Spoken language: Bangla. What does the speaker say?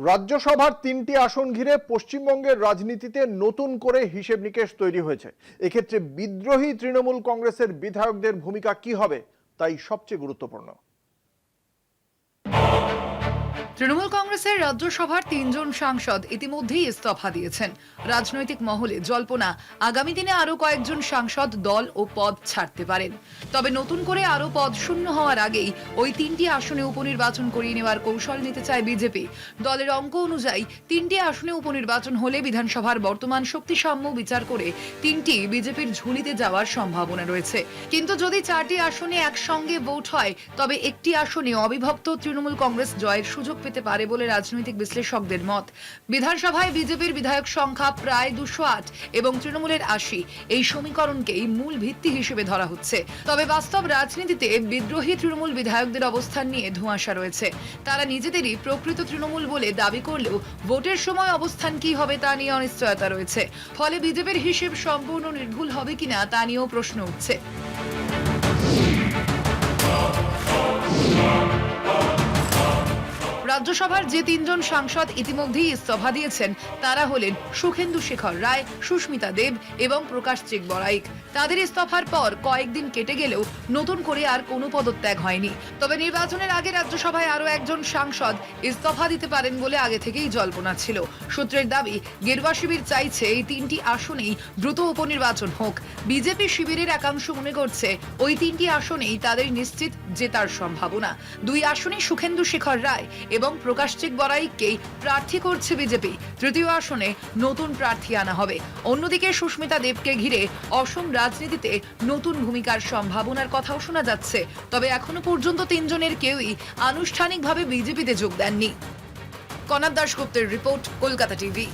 রাজ্যসভার ৩টি আসন ঘিরে পশ্চিমবঙ্গের রাজনীতিতে নতুন করে হিসেব নিকেশ তৈরি হয়েছে। এক্ষেত্রে বিদ্রোহী তৃণমূল কংগ্রেসের বিধায়কদের ভূমিকা কি হবে তাই সবচেয়ে গুরুত্বপূর্ণ। তৃণমূল কংগ্রেসের রাজ্যসভার ৩ জন সাংসদ ইতিমধ্যেই ইস্তফা দিয়েছেন। রাজনৈতিক মহলে জল্পনা আগামী দিনে আরো কয়েকজন সাংসদ দল ও পদ ছাড়তে পারেন। তবে নতুন করে আরো পদ শূন্য হওয়ার আগেই ওই 3টি আসনে উপনির্বাচন করিয়ে নেওয়ার কৌশল নিতে চায় বিজেপি। দলের অঙ্ক অনুযায়ী 3টি আসনে উপনির্বাচন হলে বিধানসভার বর্তমান শক্তিসাম্য বিচার করে 3টি বিজেপির ঝুলিতে যাওয়ার সম্ভাবনা রয়েছে। কিন্তু যদি 4টি আসনে একসঙ্গে ভোট হয় তবে একটি আসনে অবিভক্ত তৃণমূল কংগ্রেস জয়ের সুযোগ পেতে পারে বলে রাজনৈতিক বিশ্লেষকদের মত। বিধানসভায় বিজেপির বিধায়ক সংখ্যা প্রায় 208 এবং তৃণমূলের 80, এই সমীকরণকেই মূল ভিত্তি হিসেবে ধরা হচ্ছে। তবে বাস্তব রাজনীতিতে বিদ্রোহী তৃণমূল বিধায়কদের অবস্থান নিয়ে ধোঁয়াশা রয়েছে। তারা নিজেদেরই প্রকৃত তৃণমূল বলে দাবি করলেও ভোটের সময় অবস্থান কি হবে তা নিয়ে অনিশ্চয়তা রয়েছে। ফলে বিজেপির হিসেব সম্পূর্ণ নির্ভুল হবে কিনা তা নিয়েও প্রশ্ন উঠছে। রাজ্যসভার যে 3 জন সাংসদ ইতিমধ্যেই ইস্তফা দিয়েছেন তারা হলেন সুখেন্দু শেখর রায়, সুস্মিতা দেব এবং প্রকাশ চেক বড়াইক। তাদের ইস্তফার পর কয়েকদিন কেটে গেলেও নতুন করে আর কোনো পদত্যাগ হয়নি। তবে নির্বাচনের আগে রাজ্যসভায় আরো একজন সাংসদ ইস্তফা দিতে পারেন বলে আগে থেকেই জল্পনা ছিল। সূত্রের দাবি, গেরুয়া শিবির চাইছে এই 3টি আসনেই দ্রুত উপনির্বাচন হোক। বিজেপি শিবিরের একাংশ মনে করছে ওই 3টি আসনেই তাদের নিশ্চিত জেতার সম্ভাবনা। 2 আসনে সুখেন্দু শেখর রায় এবং প্রকাশ চেক বড়াইককেই প্রার্থী করছে বিজেপি। তৃতীয় আসনে নতুন প্রার্থী আনা হবে। অন্যদিকে সুস্মিতা দেবকে ঘিরে অসম রাজনীতিতে নতুন ভূমিকার সম্ভাবনার কথাও শোনা যাচ্ছে। তবে এখনো পর্যন্ত 3 জনের কেউই আনুষ্ঠানিকভাবে বিজেপিতে যোগ দেননি। কনাদ দাশগুপ্তের রিপোর্ট, কলকাতা টিভি।